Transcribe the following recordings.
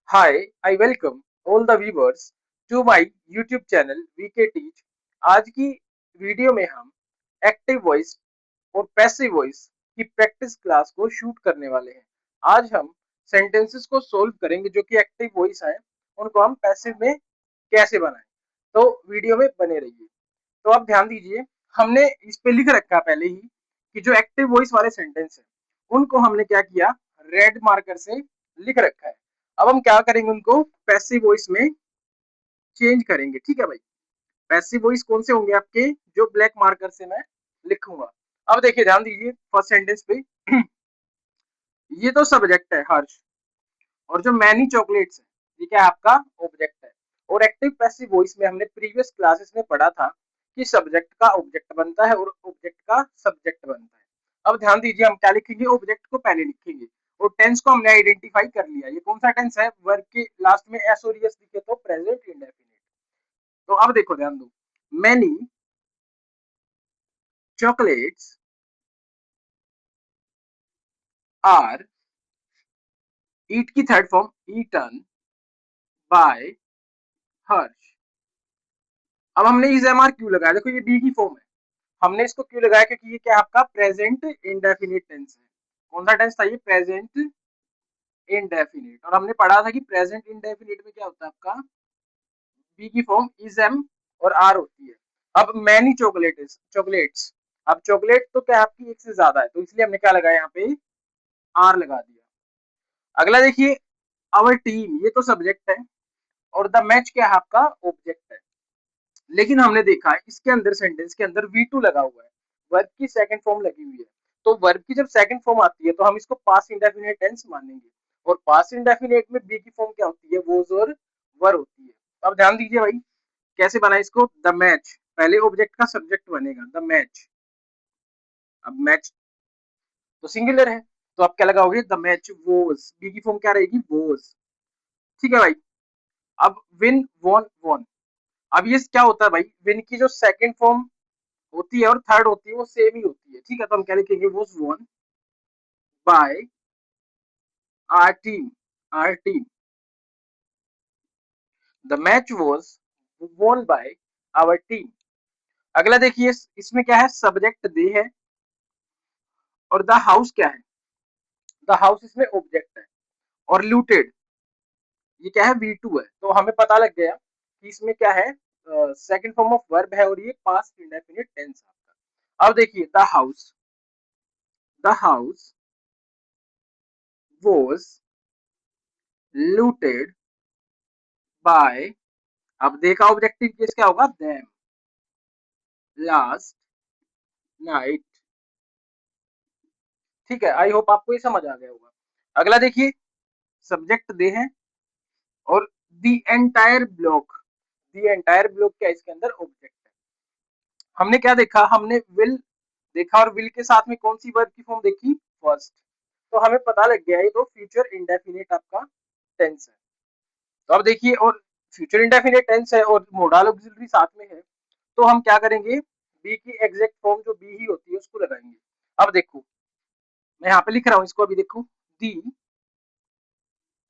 Hi, I welcome all the viewers to my YouTube channel VK Teach। आज की video में हम active voice और पैसिव वॉइस की प्रैक्टिस क्लास को शूट करने वाले हैं। आज हम सेंटेंसेस को सोल्व करेंगे जो कि एक्टिव वॉइस हैं, उनको हम पैसिव में कैसे बनाएं। तो वीडियो में बने रहिए। तो आप ध्यान दीजिए, हमने इस पे लिख रखा पहले ही कि जो एक्टिव वॉइस वाले सेंटेंस है उनको हमने क्या किया, रेड मार्कर से लिख रखा है। अब हम क्या करेंगे, उनको पैसिव वॉइस में चेंज करेंगे। ठीक है भाई, पैसिव वॉइस कौन से होंगे आपके, जो ब्लैक मार्कर से मैं लिखूंगा। अब देखिए, ध्यान दीजिए फर्स्ट सेंटेंस पे ये तो सब्जेक्ट है हर्ष, और जो मैनी चॉकलेट्स है ये क्या है, आपका ऑब्जेक्ट है। और एक्टिव पैसिव वॉइस में हमने प्रीवियस क्लासेस में पढ़ा था कि सब्जेक्ट का ऑब्जेक्ट बनता है और ऑब्जेक्ट का सब्जेक्ट बनता है। अब ध्यान दीजिए, हम क्या लिखेंगे, ऑब्जेक्ट को पहले लिखेंगे। और टेंस को हमने आइडेंटिफाई कर लिया, ये कौन सा टेंस है, वर्ब के लास्ट में एस और एस लिखे तो प्रेजेंट इंडेफिनिट। तो अब देखो, ध्यान दो, मैनी चॉकलेट्स आर, ईट की थर्ड फॉर्म ईटन बाय हर्ष। अब हमने इज एम आर क्यों लगाया, देखो ये बी की फॉर्म है। हमने इसको क्यों लगाया, क्योंकि ये क्या आपका प्रेजेंट इंडेफिनिट टेंस है। कौन सा टेंस था ये, प्रेजेंट इंडेफिनिट। और हमने पढ़ा था कि प्रेजेंट इंडेफिनिट में क्या होता है आपका, बी की फॉर्म इज एम और आर होती है। अब मैनी चॉकलेट्स, अब चॉकलेट तो क्या आपकी एक से ज्यादा है, तो इसलिए हमने क्या लगाया यहाँ पे, आर लगा दिया। अगला देखिए, आवर टीम, ये तो सब्जेक्ट है और द मैच क्या है आपका ऑब्जेक्ट है। लेकिन हमने देखा है इसके अंदर, सेंटेंस के अंदर V2 लगा हुआ है, वर्ब की सेकंड फॉर्म लगी हुई है। तो वर्ब की जब सेकंड फॉर्म आती है तो हम इसको पास्ट इंडेफिनिट टेंस मानेंगे। और पास्ट इंडेफिनिट में बी की फॉर्म क्या होती है, वोज और वर होती है। तो अब ध्यान दीजिए भाई, कैसे बना इसको, द मैच, पहले ऑब्जेक्ट का सब्जेक्ट बनेगा द मैच। अब मैच तो सिंगुलर है, तो आप क्या लगाओगे, द मैच वोज, बी की फॉर्म क्या रहेगी, वोज। ठीक है भाई। अब विन वॉन वॉन, अब ये क्या होता है भाई, विन की जो सेकंड फॉर्म होती है और थर्ड होती है वो सेम ही होती है। ठीक है, तो हम क्या लिखेंगे, वो won by our team the match was won by our team. अगला देखिए, इसमें क्या है, सब्जेक्ट दे है और द हाउस क्या है, द हाउस इसमें ऑब्जेक्ट है। और लूटेड ये क्या है, V2 है। तो हमें पता लग गया कि इसमें क्या है, सेकंड फॉर्म ऑफ वर्ब है और ये पास्ट इंडेफिनिट टेंस है। अब देखिए, the house was looted by, अब देखा ऑब्जेक्टिव केस क्या होगा, देम लास्ट नाइट। ठीक है, आई होप आपको ये समझ आ गया होगा। अगला देखिए, सब्जेक्ट दे है और दी एंटायर ब्लॉक क्या है, इसके अंदर ऑब्जेक्ट है। हमने क्या देखा, हमने विल देखा और विल के साथ में कौन सी वर्ब की फॉर्म देखी, फर्स्ट। तो हमें पता लग गया ये तो फ्यूचर इंडेफिनिट आपका टेंस है। तो अब देखिए, और फ्यूचर इंडेफिनिट टेंस है और मोडाल ऑक्सिलरी साथ में है, तो हम क्या करेंगे, बी की एग्जैक्ट फॉर्म जो बी ही होती है उसको लगाएंगे। अब देखो, मैं यहाँ पे लिख रहा हूँ इसको, अभी देखो, दी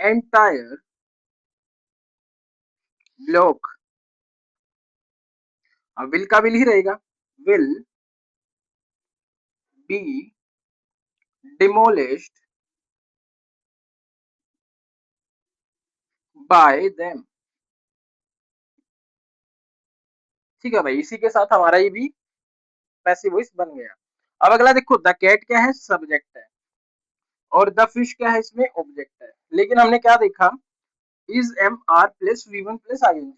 एंटायर ब्लॉक, अब विल का विल ही रहेगा, will be demolished bye them. ठीक है भाई, इसी के साथ हमारा ये भी पैसिव वॉइस बन गया। अब अगला देखो, द कैट क्या है, सब्जेक्ट है और द फिश क्या है, इसमें ऑब्जेक्ट है। लेकिन हमने क्या देखा, is am are plus V1 plus ING।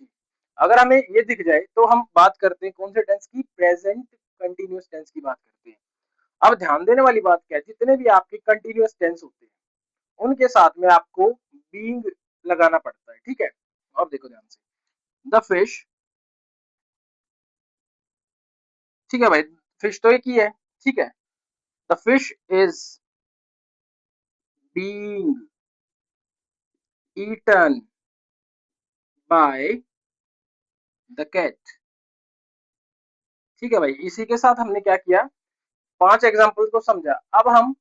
अगर हमें ये दिख जाए तो हम बात करते हैं कौन से टेंस की, प्रेजेंट कंटिन्यूअस टेंस की बात करते हैं। अब ध्यान देने वाली बात क्या है, जितने भी आपके कंटिन्यूअस टेंस होते हैं उनके साथ में आपको बीइंग लगाना पड़ता है। ठीक है, अब देखो ध्यान से, द फिश, ठीक है भाई, फिश तो एक ही है। ठीक है, the fish is being eaten by the cat. ठीक है भाई, इसी के साथ हमने क्या किया, 5 एग्जांपल्स को समझा। अब हम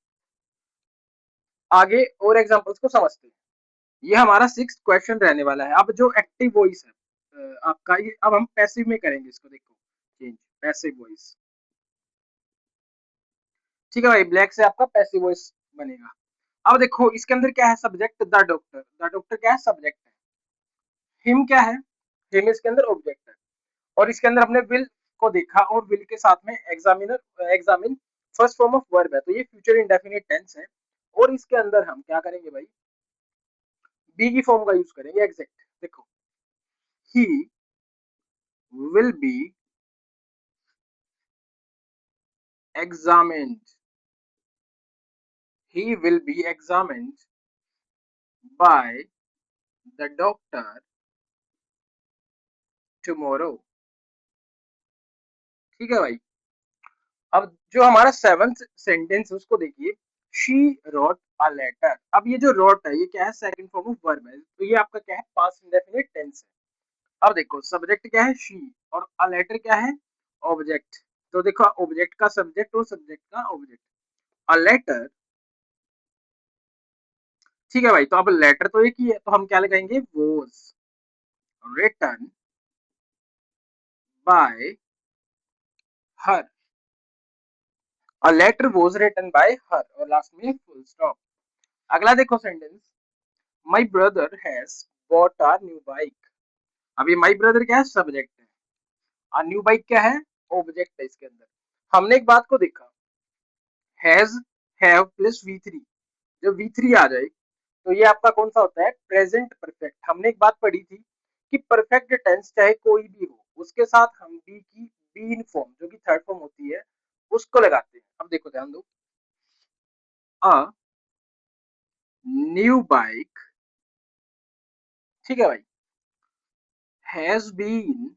आगे और एग्जांपल्स को समझते हैं। ये हमारा 6th क्वेश्चन रहने वाला है। अब जो एक्टिव वॉइस है आपका, ये अब हम पैसिव में करेंगे इसको, देखो चेंज पैसिव वॉइस। ठीक है भाई, ब्लैक से आपका पैसिव वॉइस बनेगा। अब देखो इसके अंदर क्या है, subject the doctor, the doctor क्या है, सब्जेक्ट है। हिम क्या है, हिम इसके अंदर ऑब्जेक्ट है। और इसके अंदर हमने विल को देखा, और विल के साथ में examine first form of verb है, तो ये फ्यूचर इंडेफिनिट टेंस है। और इसके अंदर हम क्या करेंगे भाई, बी की फॉर्म का यूज करेंगे, एग्जैक्ट। देखो, he will be examined, he will be examined by the doctor tomorrow। ठीक है भाई। अब जो हमारा 7th सेंटेंस है उसको देखिए, शी रोट अ लेटर। अब ये जो रोट है ये क्या है, सेकंड फॉर्म ऑफ वर्ब है, तो ये आपका क्या है, पास्ट इंडेफिनिट टेंस है। अब देखो सब्जेक्ट क्या है, शी, और अ लेटर क्या है, ऑब्जेक्ट। तो देखो ऑब्जेक्ट का सब्जेक्ट और सब्जेक्ट का ऑब्जेक्ट, अ लेटर। ठीक है भाई, तो अब लेटर तो एक ही है, तो हम क्या लगाएंगे, was written by her. A letter was written by her, और लास्ट में फुल स्टॉप। अगला देखो sentence, my brother has bought a new bike. अब ये माई ब्रदर क्या है, सब्जेक्ट है, और न्यू बाइक क्या है, ऑब्जेक्ट है इसके अंदर। हमने एक बात को देखा, has have plus we three, जब वी थ्री आ जाए तो ये आपका कौन सा होता है, प्रेजेंट परफेक्ट। हमने एक बात पढ़ी थी कि परफेक्ट टेंस चाहे कोई भी हो, उसके साथ हम बी की बी इन फॉर्म जो कि थर्ड फॉर्म होती है उसको लगाते हैं। अब देखो ध्यान दो, अ न्यू बाइक, ठीक है भाई, has been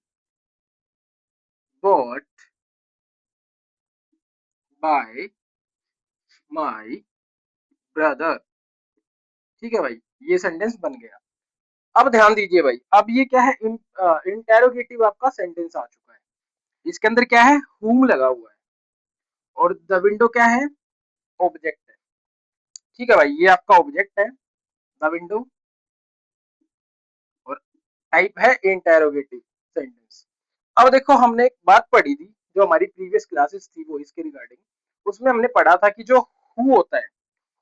bought by my brother। ठीक है भाई, ये सेंटेंस बन गया। अब ध्यान दीजिए भाई, अब ये क्या है, इंटेरोगेटिव आपका सेंटेंस आ चुका है। इसके अंदर क्या है, whom लगा हुआ है, और द विंडो क्या है, ऑब्जेक्ट है। ठीक है भाई, ये आपका ऑब्जेक्ट है द विंडो, और टाइप है इंटेरोगेटिव सेंटेंस। अब देखो हमने एक बात पढ़ी थी जो हमारी प्रीवियस क्लासेस थी वो इसके रिगार्डिंग, उसमें हमने पढ़ा था कि जो हु होता है,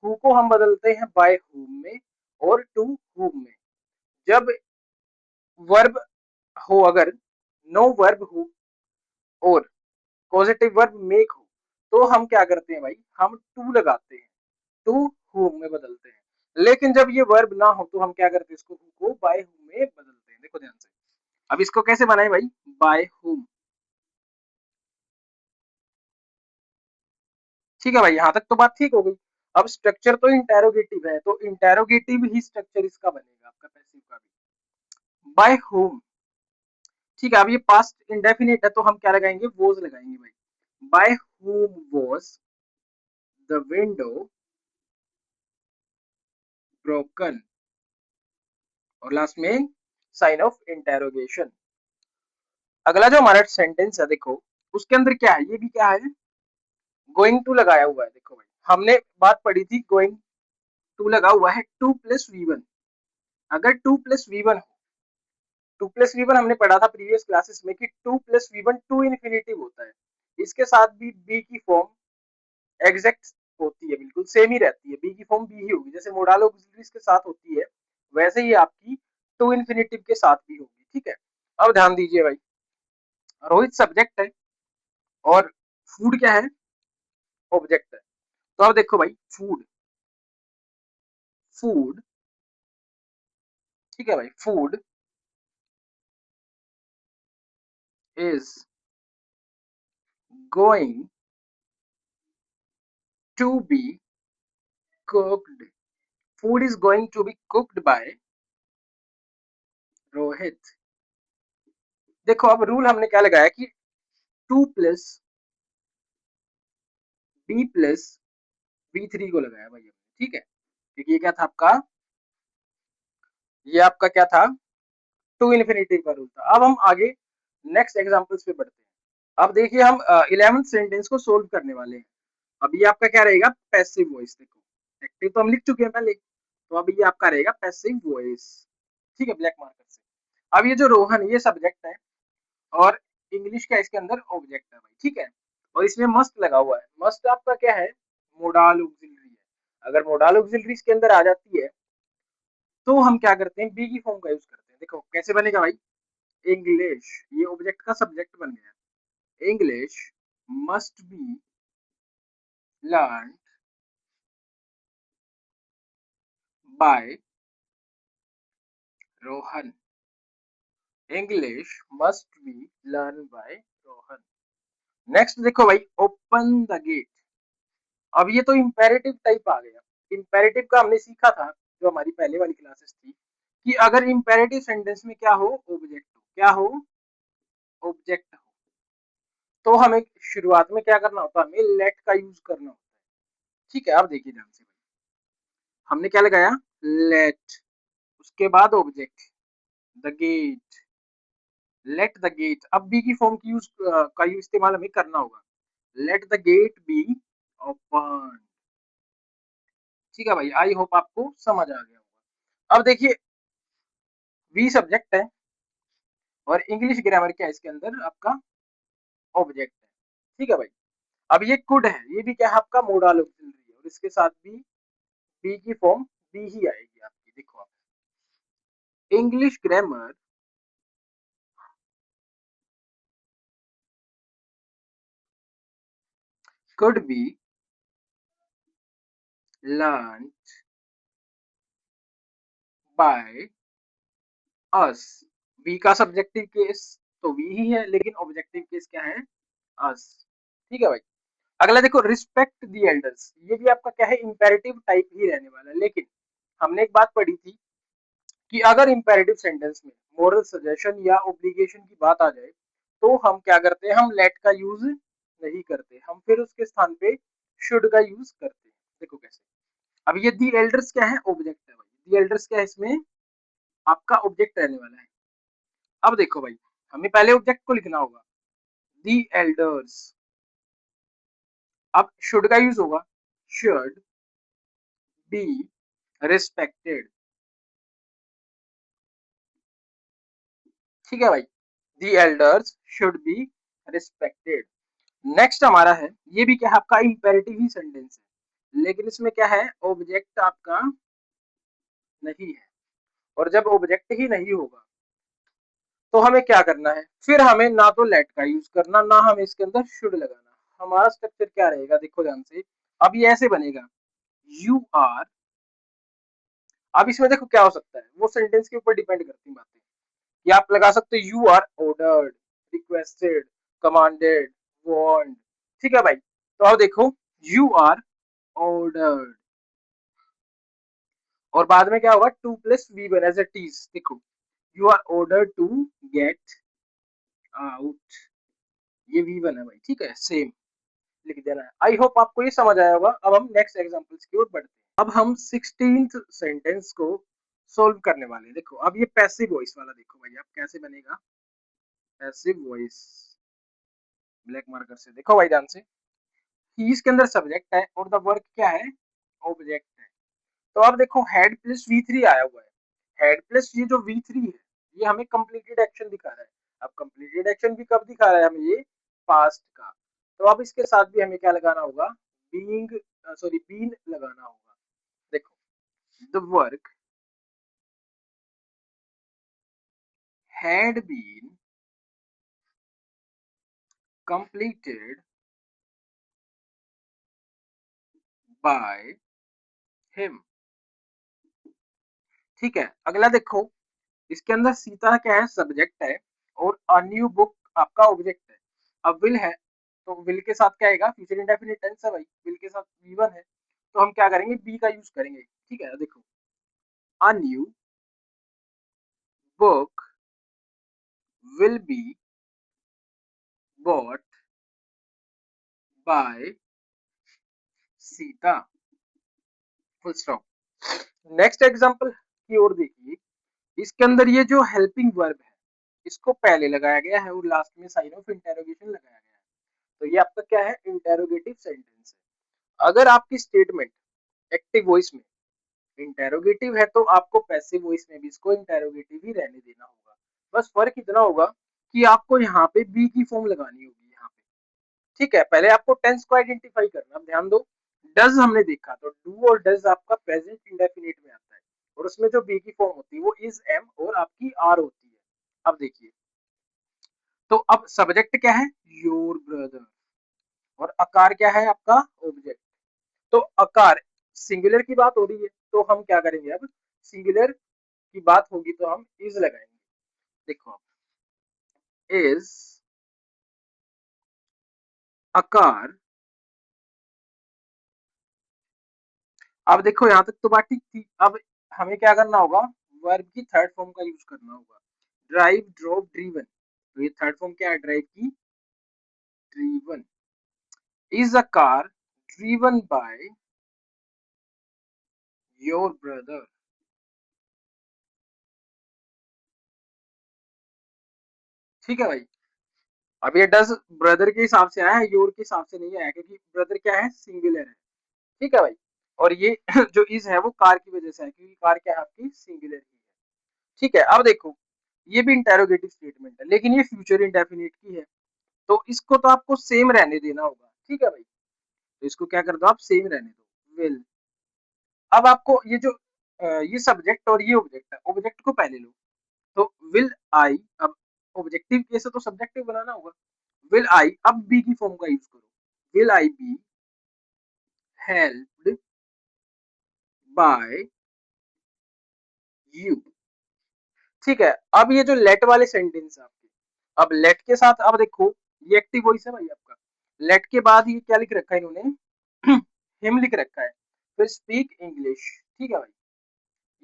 हु को हम बदलते हैं बाय हुम में और टू हुम में। जब वर्ब हो, अगर नो वर्ब हो और पॉजिटिव वर्ब मेक हो, तो हम क्या करते हैं भाई, हम टू लगाते हैं, टू हुम में बदलते हैं। लेकिन जब ये वर्ब ना हो तो हम क्या करते हैं, इसको हु को बाय हुम में बदलते हैं। देखो ध्यान से, अब इसको कैसे बनाए भाई, बाय हुम। ठीक है भाई, यहां तक तो बात ठीक हो गई। अब स्ट्रक्चर तो इंटेरोगेटिव है, तो इंटेरोगेटिव ही स्ट्रक्चर इसका बनेगा आपका पैसिव का भी, बाय होम। ठीक है, अब ये पास्ट इंडेफिनिट है तो हम क्या लगाएंगे, वॉज लगाएंगे भाई, by whom was the window broken, और लास्ट में साइन ऑफ इंटेरोगेशन। अगला जो हमारा सेंटेंस है देखो, उसके अंदर क्या है, ये भी क्या है, गोइंग टू लगाया हुआ है। देखो भाई, हमने बात पढ़ी थी गोइंग टू लगा हुआ है टू प्लस वी वन। अगर to plus V one, to plus V one हमने पढ़ा था प्रीवियस क्लासेस में कि to plus V one to infinitive होता है। इसके साथ भी बी की फॉर्म एग्जैक्ट होती है, बिल्कुल सेम ही रहती है, बी की फॉर्म बी ही होगी, जैसे मोडाल ऑक्सिलरीज के साथ होती है वैसे ही आपकी टू इन्फिनिटिव के साथ भी होगी। ठीक है, अब ध्यान दीजिए भाई, रोहित सब्जेक्ट है और फूड क्या है, ऑब्जेक्ट है। तो अब देखो भाई, फूड, फूड, ठीक है भाई, food is going to be cooked, food is going to be cooked by Rohit. देखो अब रूल हमने क्या लगाया कि to plus be plus V three को लगाया भाई हमने। ठीक है, क्योंकि ये क्या था आपका, ये आपका क्या था, टू इन्फिनिटी का रूल था। अब हम आगे नेक्स्ट एग्जांपल्स पे बढ़ते हैं। अब देखिए हम 11th सेंटेंस को सोल्व करने वाले हैं। अब ये आपका क्या रहेगा, पैसिव वॉइस। देखो एक्टिव तो हम लिख चुके हैं पहले, तो अब ये आपका रहेगा पैसिव वॉइस। ठीक है, ब्लैक मार्कर से। अब ये जो रोहन ये सब्जेक्ट है और इंग्लिश का इसके अंदर ऑब्जेक्ट है भाई। ठीक है, और इसमें मस्ट लगा हुआ है। मस्ट आपका क्या है, मोडाल ऑक्सिलरी है। अगर मोडाल ऑक्सिलरी इसके अंदर आ जाती है तो हम क्या करते हैं, बी की फॉर्म का यूज करते हैं। देखो कैसे बनेगा भाई, इंग्लिश, ये ऑब्जेक्ट का सब्जेक्ट बन गया। English must be learn by Rohan. English must be learn by Rohan. Next देखो भाई, ओपन द गेट। अब ये तो इंपेरेटिव टाइप आ गया। इंपेरेटिव का हमने सीखा था जो हमारी पहले वाली क्लासेस थी कि अगर इंपेरेटिव सेंटेंस में क्या हो, ऑब्जेक्ट हो। क्या हो, ऑब्जेक्ट हो। तो हमें शुरुआत में क्या करना होता है, हमें लेट का यूज करना होता है। ठीक है, अब देखिए ध्यान से, हमने क्या लगाया, लेट, उसके बाद object the gate, let the gate. अब बी की फॉर्म की का यूज इस्तेमाल हमें करना होगा, let the gate be open. ठीक है भाई, आई होप आपको समझ आ गया होगा। अब देखिए, वी सब्जेक्ट है और इंग्लिश ग्रामर क्या है, इसके अंदर आपका ऑब्जेक्ट है। ठीक है भाई, अब ये कुड है, ये भी क्या है आपका मोडाल ऑक्सिलरी है, और इसके साथ भी बी की फॉर्म बी ही आएगी आपकी। देखो आप, English grammar could be learned by us। We का सब्जेक्टिव केस तो वी ही है, लेकिन ऑब्जेक्टिव केस क्या है, अस। ठीक है भाई, अगला देखो, रिस्पेक्ट दी एल्डर्स। ये भी आपका क्या है, इंपेरेटिव टाइप ही रहने वाला है। लेकिन हमने एक बात पढ़ी थी कि अगर इंपेरेटिव सेंटेंस में मोरल सजेशन या ऑब्लिगेशन की बात आ जाए तो हम क्या करते हैं, हम लेट का यूज नहीं करते, हम फिर उसके स्थान पे शुड का यूज करते हैं। देखो कैसे, अब ये दी एल्डर्स क्या है, ऑब्जेक्ट है भाई। दी एल्डर्स क्या है, इसमें आपका ऑब्जेक्ट रहने वाला है। अब देखो भाई, हमें पहले ऑब्जेक्ट को लिखना होगा, दी एल्डर्स। अब शुड का यूज होगा, शुड बी रिस्पेक्टेड। ठीक है भाई, दी elders should be respected. Next हमारा है, ये भी क्या है आपका इंपेरेटिव ही सेंटेंस है, लेकिन इसमें क्या है, ऑब्जेक्ट आपका नहीं है। और जब ऑब्जेक्ट ही नहीं होगा तो हमें क्या करना है, फिर हमें ना तो लेट का यूज करना, ना हमें इसके अंदर शुड लगाना। हमारा स्ट्रक्चर क्या रहेगा, देखो ध्यान से। अब ये ऐसे बनेगा, यू आर। अब इसमें देखो क्या हो सकता है, वो सेंटेंस के ऊपर डिपेंड करती बातें। ये आप लगा सकते हो, you are ordered, requested, commanded, warned. ठीक है भाई, तो अब देखो, यू आर ऑर्डर्ड, और बाद में क्या होगा, two plus V one as a टीज। देखो, you are ordered to get out, ये वी वन है भाई। ठीक है, सेम लिख देना है। आई होप आपको ये समझ आया होगा। अब हम नेक्स्ट एग्जांपल्स की ओर बढ़ते हैं। अब हम 16th सेंटेंस को सोल्व करने वाले हैं। देखो अब ये पैसिव वॉइस वाला देखो भाई, अब कैसे बनेगा पैसिव वॉइस। ब्लैक मार्कर से देखो भाई ध्यान से, कि इसके अंदर सब्जेक्ट है और द वर्क क्या है, ऑब्जेक्ट है। तो अब देखो, हेड प्लस वी थ्री आया हुआ है। हेड प्लस ये जो वी थ्री है, ये हमें कंप्लीटेड एक्शन दिखा रहा है। अब कंप्लीटेड एक्शन भी कब दिखा रहा है हमें, ये पास्ट का। तो अब इसके साथ भी हमें क्या लगाना होगा, बीइंग, सॉरी बीन लगाना होगा। देखो, the work had been completed by him। ठीक है, अगला देखो, इसके अंदर सीता क्या है, सब्जेक्ट है, और अ न्यू बुक आपका ऑब्जेक्ट है। अब विल है, तो विल के साथ क्या आएगा, फ्यूचर इंडेफिनिट टेंस है भाई, विल के साथ वी वन है, तो हम क्या करेंगे, बी का यूज करेंगे। ठीक है, देखो, a new book will be bought by Sita, full stop. Next example की ओर देखिए, इसके अंदर ये जो हेल्पिंग वर्ब है, इसको पहले लगाया गया है और लास्ट में साइन ऑफ इंटेरोगेशन लगाया गया है। तो ये आपका क्या है, इंटेरोगेटिव सेंटेंस है। अगर आपकी स्टेटमेंट एक्टिव वॉइस में इंटेरोगेटिव है तो आपको पैसिव वॉइस में भी इसको इंटेरोगेटिव ही रहने देना होगा। बस फर्क इतना होगा कि आपको यहाँ पे बी की फॉर्म लगानी होगी यहाँ पे। ठीक है, पहले आपको टेंस को आइडेंटिफाई करना। अब ध्यान दो, डज हमने देखा तो डू और डज आपका प्रेजेंट इंडेफिनिट में आता है, और उसमें जो बी की फॉर्म होती है वो इज, एम और आपकी आर होती है। अब देखिए, तो अब सब्जेक्ट क्या है, योर ब्रदर, और आकार क्या है आपका, ऑब्जेक्ट। तो आकार सिंगुलर की बात हो रही है तो हम क्या करेंगे, अब सिंगुलर की बात होगी तो हम इज लगाएंगे। देखो, इज आकार। अब देखो यहाँ तक तो बात ठीक थी। अब हमें क्या करना होगा, वर्ब की थर्ड फॉर्म का यूज करना होगा। ड्राइव, ड्रॉप, ड्रीवन, तो ये थर्ड फॉर्म क्या है, ड्राइव की, driven. Is a car driven by your brother. ठीक है भाई। अब ये डज ब्रदर के हिसाब से आया है, योर के हिसाब से नहीं आया, क्योंकि ब्रदर क्या है, सिंगुलर है। ठीक है भाई। और ये जो इज है वो कार की वजह से है, क्योंकि कार क्या है आपकी, सिंगुलर ही है। ठीक है, अब देखो, ये भी इंटेरोगेटिव स्टेटमेंट है लेकिन ये फ्यूचर इंडेफिनिट की है, तो इसको तो आपको सेम रहने देना होगा। ठीक है भाई, तो इसको क्या कर दो आप, सेम रहने दो, विल। अब आपको ये जो ये सब्जेक्ट और ये ऑब्जेक्ट है, ऑब्जेक्ट को पहले लो। तो विल आई, अब ऑब्जेक्टिव केस है तो सब्जेक्टिव बनाना होगा। विल आई, अब बी की फॉर्म का यूज करो, will I be helped bye you. ठीक है, अब ये जो लेट वाले सेंटेंस है आपके, अब लेट के साथ अब देखो, ये एक्टिव वॉइस है भाई आपका। लेट के बाद ये क्या लिख रखा है इन्होंने, हिम लिख रखा है, फिर स्पीक इंग्लिश। ठीक है भाई,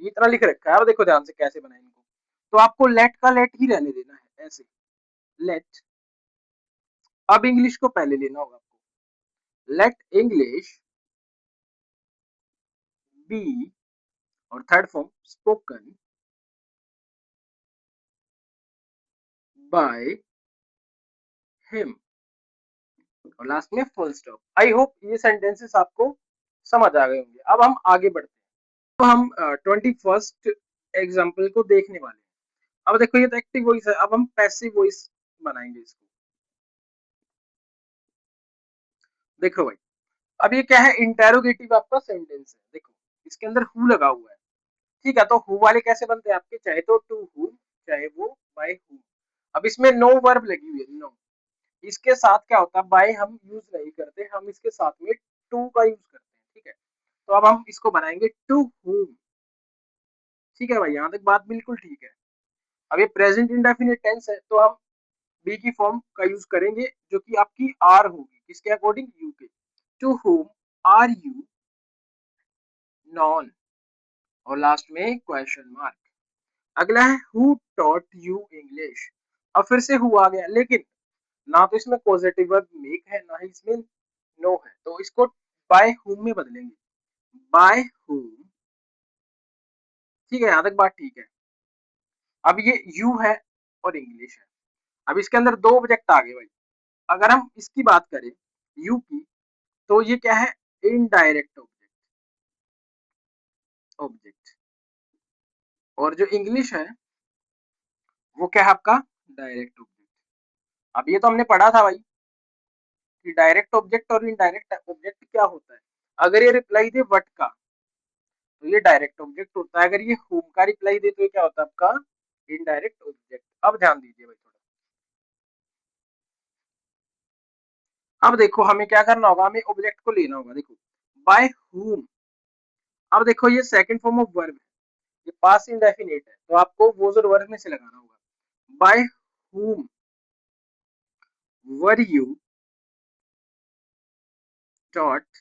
ये इतना लिख रखा है। अब देखो ध्यान से कैसे बनाए इनको, तो आपको लेट का लेट ही रहने देना है, ऐसे लेट। अब इंग्लिश को पहले लेना होगा आपको, लेट इंग्लिश बी, और third form spoken by him, और लास्ट में फुल स्टॉप। आई होप ये सेंटेंसेस आपको समझ आ गए होंगे। अब हम आगे बढ़ते हैं, अब हम 21st एग्जाम्पल को देखने वाले हैं। अब देखो, ये तो एक्टिव वॉइस है, अब हम पैसिव वॉइस बनाएंगे इसको। देखो भाई, अब ये क्या है, इंटेरोगेटिव आपका सेंटेंस है। देखो, इसके अंदर हु लगा हुआ है। ठीक है, तो हु वाले कैसे बनते हैं आपके, चाहे तो टू हु, चाहे वो बाय हु। अब इसमें नो वर्ब लगी हुई है, नो। इसके साथ क्या होता है, बाय हम यूज नहीं करते, हम इसके साथ में टू का यूज करते हैं। ठीक है, तो अब हम इसको बनाएंगे टू हुम। ठीक है भाई, यहाँ तक बात बिल्कुल ठीक है। अब ये प्रेजेंट इंडेफिनिट टेंस है तो हम बी की फॉर्म का यूज करेंगे, जो कि आपकी आर होगी, किसके अकॉर्डिंग, यू के। To whom are you known, और लास्ट में क्वेश्चन मार्क। अगला है हु टॉट यू इंग्लिश। अब फिर से हु आ गया, लेकिन ना तो इसमें पॉजिटिव वर्ब मेक है, ना ही इसमें नो है, तो इसको बाय हुम में बदलेंगे, बाय हुम। ठीक है, यहाँ तक बात ठीक है। अब ये यू है और इंग्लिश है, अब इसके अंदर दो ऑब्जेक्ट आ गए भाई। अगर हम इसकी बात करें, यू की, तो ये क्या है, इनडायरेक्ट ऑब्जेक्ट, ऑब्जेक्ट। और जो इंग्लिश है वो क्या है आपका, डायरेक्ट ऑब्जेक्ट। अब ये तो हमने पढ़ा था भाई कि डायरेक्ट ऑब्जेक्ट और इनडायरेक्ट ऑब्जेक्ट क्या होता है। अगर ये रिप्लाई दे वट का, तो ये डायरेक्ट ऑब्जेक्ट होता है। अगर ये होम का रिप्लाई दे तो ये क्या होता है आपका, इनडायरेक्ट ऑब्जेक्ट। अब ध्यान दीजिए भाई थोड़ा, अब देखो हमें क्या करना होगा, हमें ऑब्जेक्ट को लेना होगा। देखो, बाय हुम, अब देखो ये सेकंड फॉर्म ऑफ वर्ब है, ये पास इंडेफिनिट है, तो आपको वो जो वर्ब में से लगाना होगा। By whom were you taught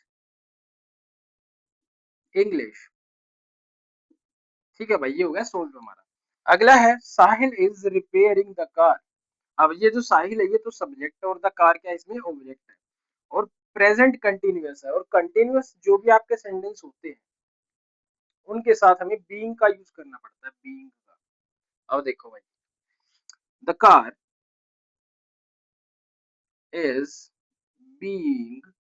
English. ठीक है भाई, ये हो गया सोल्व हमारा। अगला है साहिल इज रिपेयरिंग द कार। अब ये जो साहिल है ये तो सब्जेक्ट है, और द कार क्या है, इसमें ऑब्जेक्ट है, और प्रेजेंट कंटिन्यूअस है। और कंटिन्यूअस जो भी आपके सेंटेंस होते हैं उनके साथ हमें बीइंग का यूज करना पड़ता है, बीइंग का। अब देखो भाई, the car is being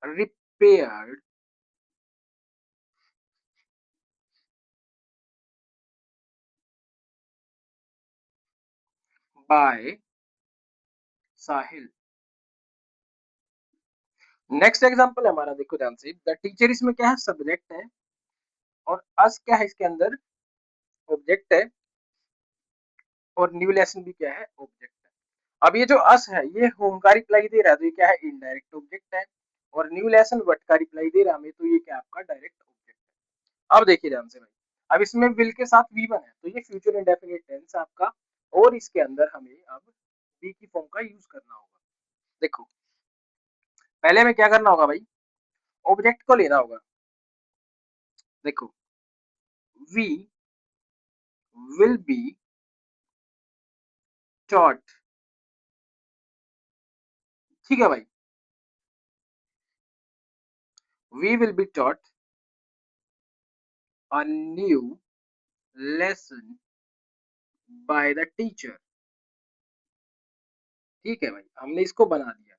repaired bye Sahil. Next example हमारा देखो ध्यान से, द टीचर इसमें क्या है, सब्जेक्ट है, और अस क्या है इसके अंदर, ऑब्जेक्ट है, और न्यू लेसन भी क्या है, ऑब्जेक्ट है। अब ये जो अस है ये होम का रिप्लाई दे रहा है, तो ये क्या है, इनडायरेक्ट ऑब्जेक्ट है, और न्यू लेसन व्हाट का रिप्लाई दे रहा है हमें, तो ये क्या आपका डायरेक्ट ऑब्जेक्ट है। अब देखिए ध्यान से भाई, अब इसमें विल के साथ वी1 है, तो ये फ्यूचर इंडेफिनिट टेंस आपका, और इसके अंदर हमें अब बी की फॉर्म का यूज करना होगा। देखो पहले में क्या करना होगा भाई, ऑब्जेक्ट को लेना होगा। देखो वी विल बी टॉट, ठीक है भाई, we will be taught a new lesson by the teacher. ठीक है भाई, हमने इसको बना दिया,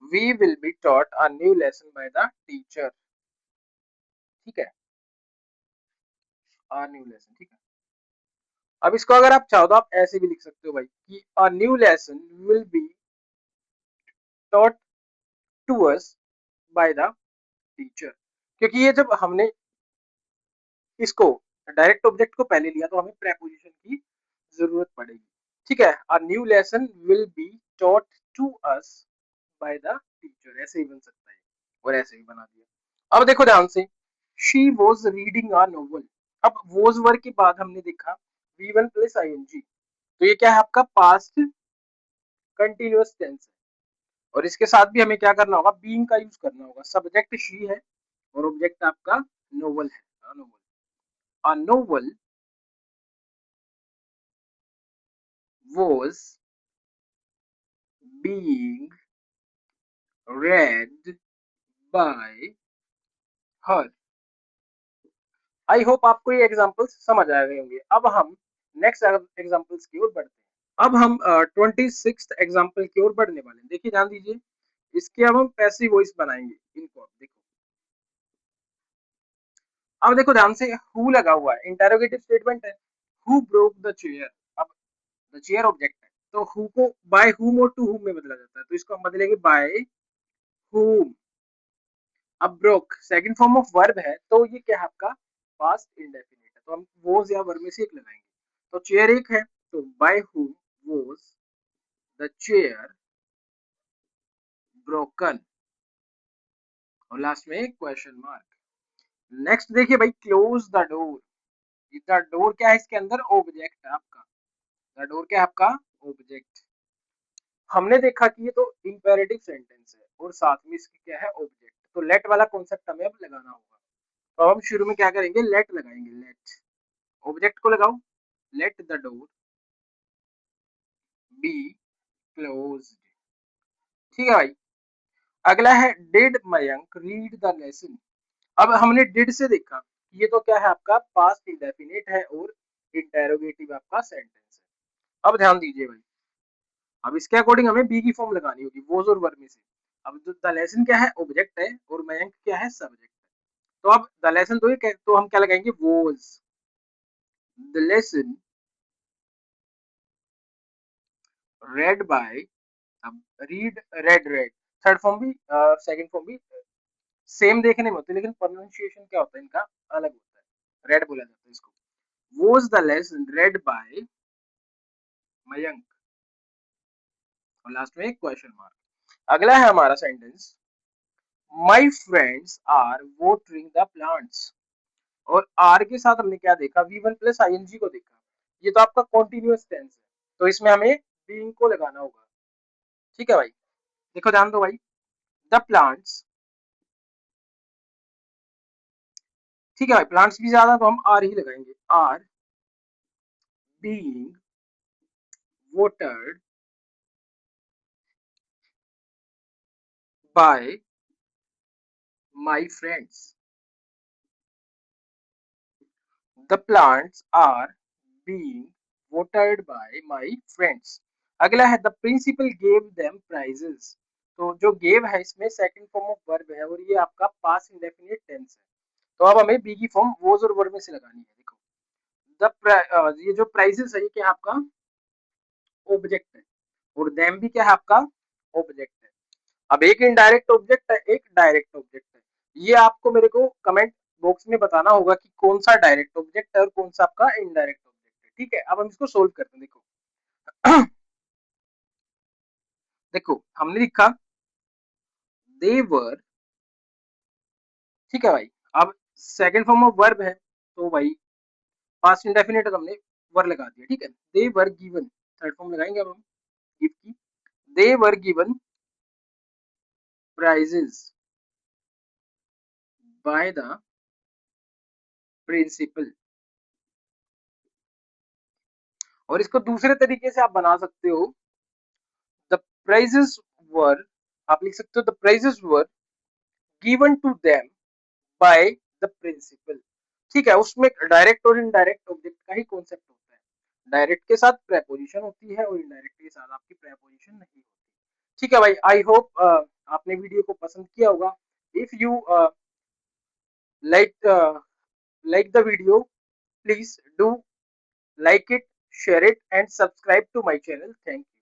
we will be taught a new lesson by the teacher. ठीक है, अ न्यू लेसन, ठीक है। अब इसको अगर आप चाहो तो आप ऐसे भी लिख सकते हो भाई कि a new lesson will be taught to us by the teacher, क्योंकि ये जब हमने इसको डायरेक्ट ऑब्जेक्ट को पहले लिया तो हमें प्रेपोजिशन की जरूरत पड़ेगी। ठीक है, a new lesson will be taught to us by the teacher, ऐसे ही बन सकता है, और ऐसे ही बना दिया। अब देखो ध्यान से, she was reading a novel. अब वॉज वर्ड के बाद हमने देखा वी1 प्लस आईएनजी, तो ये क्या है आपका पास्ट कंटिन्यूअस टेंस है, और इसके साथ भी हमें क्या करना होगा, बीइंग का यूज करना होगा। सब्जेक्ट शी है और ऑब्जेक्ट आपका नोवेल है, novel, a novel was being read by her। I hope आपको ये एग्जांपल्स समझ आ गए होंगे। अब हम नेक्स्ट एग्जांपल्स की ओर बढ़ते हैं। अब हम 26th एग्जांपल की ओर बढ़ने वाले हैं। देखिए ध्यान दीजिए, इसके अब हम पैसिव वॉइस बनाएंगे इनको। देखो, अब देखो ध्यान से, हु लगा हुआ है, इंटरोगेटिव स्टेटमेंट है, हु ब्रोक द चेयर। अब द चेयर ऑब्जेक्ट है, तो हु को बाय हुम और टू हुम में बदला जाता है, तो इसको हम बदलेंगे बाय हुम। अब broke second form of verb है, तो ये क्या है आपका पास्ट इंडेफिनिट है, तो हम वोज या वर्ब में से एक लगाएंगे। तो चेयर एक है, तो by who was the chair broken, और लास्ट में क्वेश्चन मार्क। नेक्स्ट देखिए भाई, close the door. The door क्या है इसके अंदर, ऑब्जेक्ट है आपका, द डोर क्या है आपका ऑब्जेक्ट। हमने देखा कि ये तो इंपेरेटिव सेंटेंस है और साथ में इसकी क्या है ऑब्जेक्ट, तो लेट वाला कॉन्सेप्ट हमें अब लगाना होगा। तो हम शुरू में क्या करेंगे, लेट लगाएंगे, लेट ऑब्जेक्ट को लगाओ, let the door be closed. ठीक है भाई, अगला है did Mayank read the lesson. अब हमने डिड से देखा, ये तो क्या है आपका पास्ट इंडेफिनिट है और इंटेरोगेटिव आपका सेंटेंस है। अब ध्यान दीजिए भाई, अब इसके अकॉर्डिंग हमें बी की फॉर्म लगानी होगी, वोज और वर में से। अब जो द लेसन क्या है ऑब्जेक्ट है और मयंक क्या है सब्जेक्ट है, तो अब द लेसन तो हम क्या लगाएंगे, was the lesson read by. अब read, read read, third form भी सेकंड फॉर्म भी सेम देखने में होती है, लेकिन प्रोनाउंसिएशन क्या होता है इनका अलग होता है, रेड बोला जाता है इसको। Was the lesson read by Mayank, और लास्ट में एक क्वेश्चन मार्क। अगला है हमारा sentence, my friends are watering the plants. और आर के साथ हमने क्या देखा, वी1 प्लस आईएनजी को देखा, ये तो आपका कॉन्टिन्यूअस टेंस है, तो इसमें हमें बीइंग को लगाना होगा। ठीक है भाई, देखो ध्यान दो भाई, द प्लांट्स, ठीक है भाई, प्लांट्स भी ज्यादा तो हम आर ही लगाएंगे, are being watered by my friends. The plants are being watered by my friends. अगला है the principal gave them prizes. तो जो गेव है इसमें सेकंड फॉर्म ऑफ वर्ब है और ये आपका पास्ट इंडेफिनिट टेंस है, तो अब हमें बी की फॉर्म वोज और वर्ब में से लगानी है। देखो द ये जो प्राइजेस है ये क्या है आपका ऑब्जेक्ट है और देम भी क्या है आपका ऑब्जेक्ट है। अब एक इनडायरेक्ट ऑब्जेक्ट है, एक डायरेक्ट ऑब्जेक्ट है। ये आपको मेरे को कमेंट बॉक्स में बताना होगा कि कौन सा डायरेक्ट ऑब्जेक्ट है और कौन सा आपका इनडायरेक्ट ऑब्जेक्ट है। ठीक है, अब हम इसको सोल्व करते हैं। देखो देखो हमने लिखा दे वर, ठीक है भाई। अब सेकंड फॉर्म ऑफ वर्ब है तो भाई पास्ट इंडेफिनिट है तो हमने वर लगा दिया, ठीक है। They were given, third form लगाएंगे अब हम गिव की। They were given prizes by the principal. और इसको दूसरे तरीके से आप बना सकते हो, द प्राइजेस वर, आप लिख सकते हो the prizes were given to them by the principal. ठीक है, उसमें डायरेक्ट और इनडायरेक्ट ऑब्जेक्ट का ही कॉन्सेप्ट होता है। डायरेक्ट के साथ प्रेपोजिशन होती है और इनडायरेक्ट के साथ आपकी प्रेपोजिशन नहीं होती। ठीक है भाई, आई होप आपने वीडियो को पसंद किया होगा। If you like the video, please do like it, share it and subscribe to my channel. Thank you.